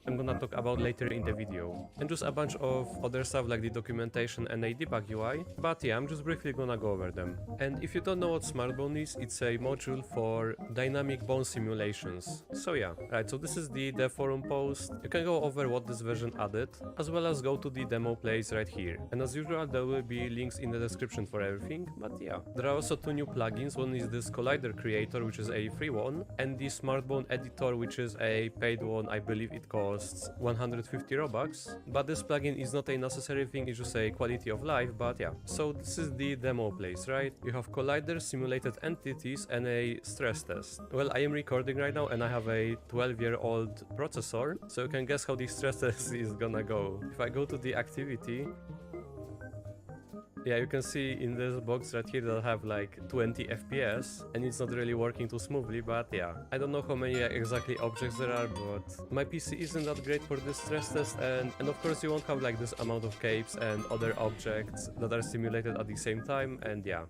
I'm gonna talk about later in the video. And just a bunch of other stuff like the documentation and a debug UI, but yeah, I'm just briefly gonna go over them. And if you don't know what SmartBone is, it's a module for dynamic bone simulations. So yeah, right, so this is the dev forum post. You can go over what this version added, as well as go to the demo place right here. And as usual, there will be links in the description for everything, but yeah. There are also two new plugins. One is this Collider Creator, which is a free one, and the SmartBone Editor, which is a paid one. I believe it costs 150 Robux, but this plugin is not a necessary thing, it's just a quality of life, but yeah. So this is the demo place, right? You have Collider, simulated entities, and a stress test. Well, I am recording right now and I have a 12-year-old processor, so you can guess how the stress test is gonna go. If I go to the activity, yeah, you can see in this box right here that I have like 20 FPS and it's not really working too smoothly, but yeah. I don't know how many exactly objects there are, but my PC isn't that great for this stress test, and of course you won't have like this amount of capes and other objects that are simulated at the same time, and yeah.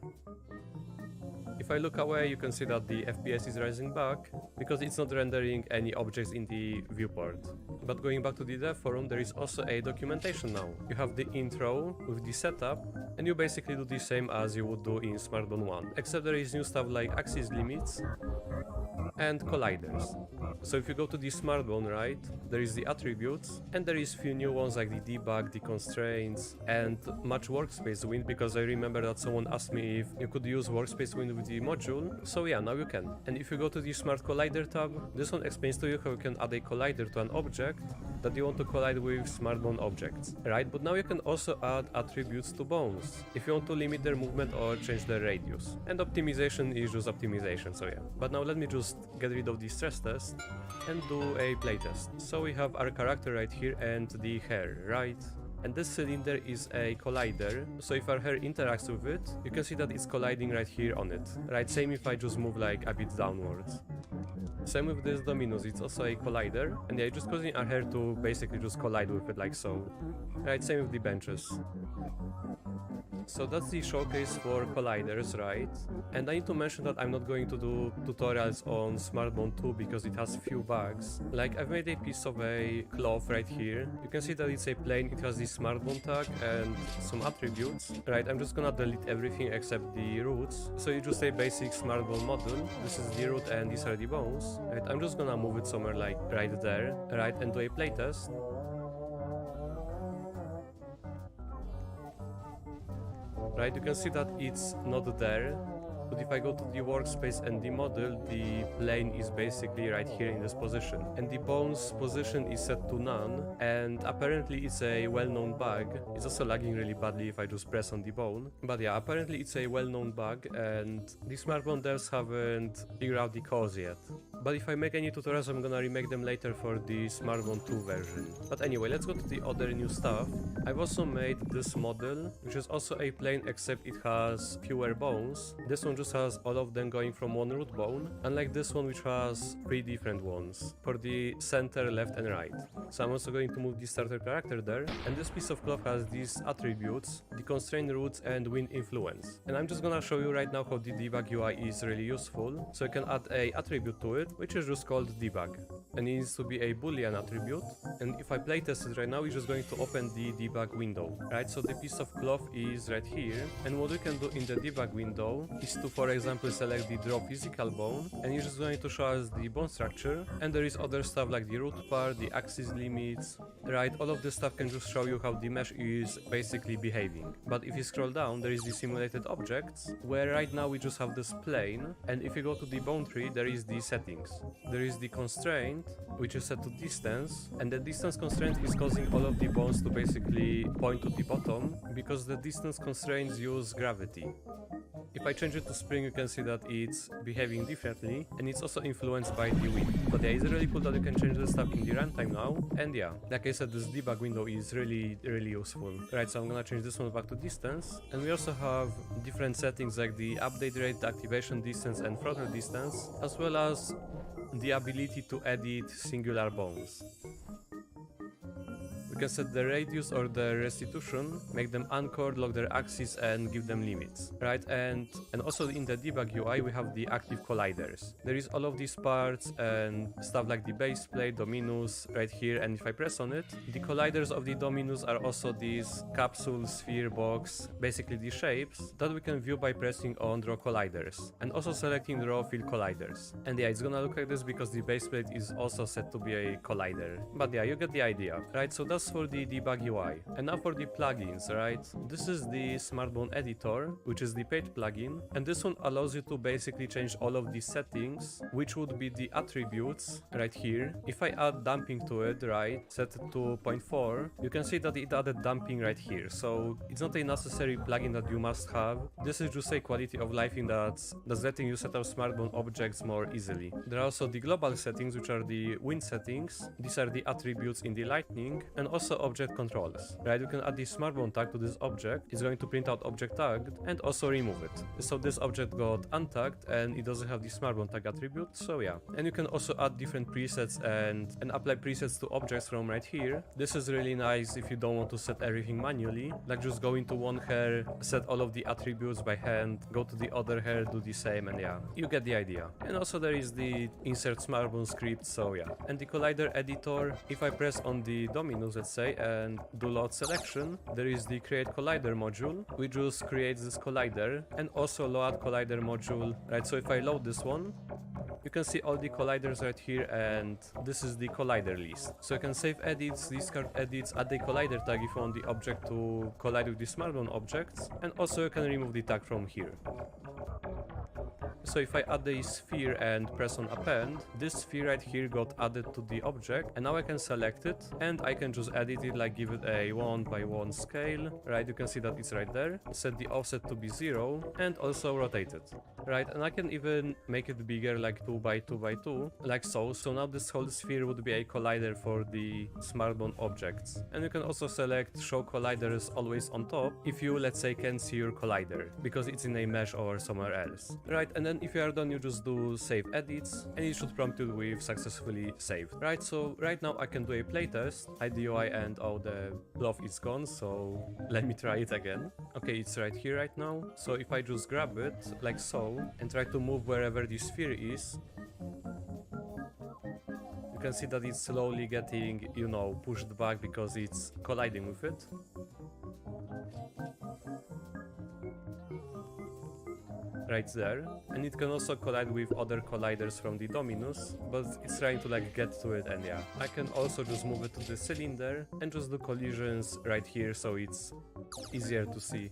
If I look away, you can see that the FPS is rising back, because it's not rendering any objects in the viewport. But going back to the dev forum, there is also a documentation now. You have the intro with the setup, and you basically do the same as you would do in SmartBone 1, except there is new stuff like axis limits and colliders. So if you go to the SmartBone, right, there is the attributes, and there is few new ones like the debug, the constraints, and much workspace wind, because I remember that someone asked me if you could use workspace wind with the module, so yeah, now you can. And if you go to the Smart Collider tab, this one explains to you how you can add a collider to an object that you want to collide with SmartBone objects, right? But now you can also add attributes to bones, if you want to limit their movement or change their radius. And optimization is just optimization, so yeah. But now let me just get rid of the stress test and do a playtest. So we have our character right here and the hair, right? And this cylinder is a collider, so if our hair interacts with it, you can see that it's colliding right here on it, right? Same if I just move like a bit downwards. Same with this dominus, it's also a collider, and yeah, just causing our hair to basically just collide with it like so. Right, same with the benches. So that's the showcase for colliders, right? And I need to mention that I'm not going to do tutorials on SmartBone 2 because it has few bugs. Like, I've made a piece of a cloth right here. You can see that it's a plane, it has the SmartBone tag and some attributes. Right, I'm just gonna delete everything except the roots. So it's just a basic SmartBone model. This is the root and these are the bones. Right, I'm just gonna move it somewhere like right there, right, and do a playtest. Right, you can see that it's not there, But if I go to the workspace and the model, the plane is basically right here in this position. And the bone's position is set to none, and apparently it's a well-known bug. It's also lagging really badly if I just press on the bone. But yeah, apparently it's a well-known bug, and the smartbone devs haven't figured out the cause yet. But if I make any tutorials, I'm gonna remake them later for the smartbone 2 version. But anyway, let's go to the other new stuff. I've also made this model, which is also a plane, except it has fewer bones. This one just has all of them going from one root bone, unlike this one which has 3 different ones for the center, left and right. So I'm also going to move the starter character there, and this piece of cloth has these attributes, the constraint roots and wind influence. And I'm just gonna show you right now how the debug UI is really useful. So you can add a attribute to it, which is just called debug, and it needs to be a boolean attribute. And if I playtest it right now, it's just going to open the debug window, right? So the piece of cloth is right here, and what we can do in the debug window is to, for example, select the draw physical bone, and it's just going to show us the bone structure, and there is other stuff like the root part, the axis limits, right? All of this stuff can just show you how the mesh is basically behaving. But if you scroll down, there is the simulated objects, where right now we just have this plane, and if you go to the bone tree, there is the settings. There is the constraint, which is set to distance, and the distance constraint is causing all of the bones to basically point to the bottom, because the distance constraints use gravity. If I change it to spring, you can see that it's behaving differently, and it's also influenced by the wind. But yeah, it's really cool that you can change the stuff in the runtime now, and yeah, like I said, this debug window is really useful. Right, so I'm gonna change this one back to distance, and we also have different settings like the update rate, the activation distance and throttle distance, as well as the ability to edit singular bones. We can set the radius or the restitution, make them anchored, lock their axis and give them limits, right? And also in the debug UI we have the active colliders. There is all of these parts and stuff like the base plate, dominus right here, and if I press on it, the colliders of the dominus are also these capsule, sphere, box, basically the shapes that we can view by pressing on draw colliders and also selecting draw fill colliders. And yeah, it's gonna look like this because the base plate is also set to be a collider. But yeah, you get the idea, right? So that's for the debug UI. And now for the plugins, right? This is the smartbone editor, which is the paid plugin, and this one allows you to basically change all of the settings, which would be the attributes right here. If I add damping to it, right, set it to 0.4, you can see that it added damping right here. So it's not a necessary plugin that you must have. This is just a quality of life thing that's letting you set up smartbone objects more easily. There are also the global settings, which are the wind settings. These are the attributes in the lightning, and also object controls, right? You can add the smartbone tag to this object. It's going to print out object tagged and also remove it. So this object got untagged and it doesn't have the smartbone tag attribute, so yeah. And you can also add different presets and apply presets to objects from right here. This is really nice if you don't want to set everything manually, like just go into one hair, set all of the attributes by hand, go to the other hair, do the same, and yeah, you get the idea. And also there is the insert smartbone script, so yeah. And the collider editor, if I press on the dominus, let's say, and do load selection, there is the create collider module, which just creates this collider, and also load collider module, right? So if I load this one, you can see all the colliders right here, and this is the collider list. So you can save edits, discard edits, add the collider tag if you want the object to collide with the smartbone objects, and also you can remove the tag from here. So if I add the sphere and press on append, this sphere right here got added to the object, and now I can select it and I can just edit it, like give it a 1:1 scale, right? You can see that it's right there. Set the offset to be 0 and also rotate it, right? And I can even make it bigger, like 2x2x2, like so. So now this whole sphere would be a collider for the smartbone objects. And you can also select show colliders always on top if you, let's say, can see your collider because it's in a mesh or somewhere else, right? And then if you are done, you just do save edits and it should prompt you with successfully saved, right? So right now I can do a playtest, IDUI, and oh, the glove is gone, so let me try it again. Okay, it's right here right now. So if I just grab it like so and try to move wherever the sphere is, you can see that it's slowly getting, you know, pushed back because it's colliding with it. Right there, and it can also collide with other colliders from the dominus, but it's trying to like get to it, and yeah. I can also just move it to the cylinder and just do collisions right here so it's easier to see.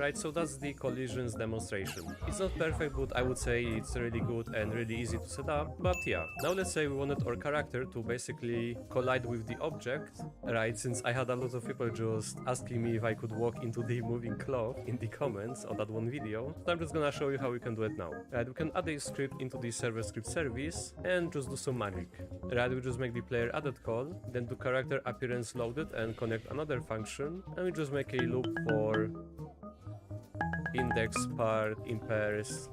Right, so that's the collisions demonstration. It's not perfect, but I would say it's really good and really easy to set up. But yeah, now let's say we wanted our character to basically collide with the object, right? Since I had a lot of people just asking me if I could walk into the moving cloth in the comments on that one video, so I'm just gonna show you how we can do it now. Right, we can add a script into the server script service and just do some magic. Right, we just make the player added call, then do character appearance loaded and connect another function, and we just make a loop for index part impairs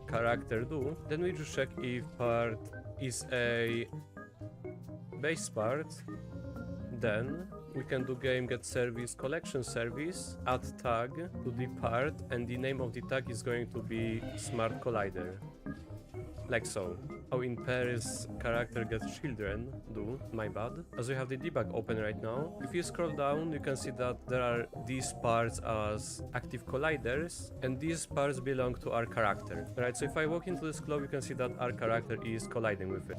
character do. Then we just check if part is a base part. Then we can do game get service collection service, add tag to the part, and the name of the tag is going to be smart collider, like so. How in Paris character gets children do, my bad. As we have the debug open right now, if you scroll down you can see that there are these parts as active colliders, and these parts belong to our character. Right, so if I walk into this globe you can see that our character is colliding with it.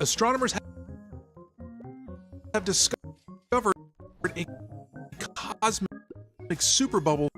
Astronomers have discovered a cosmic superbubble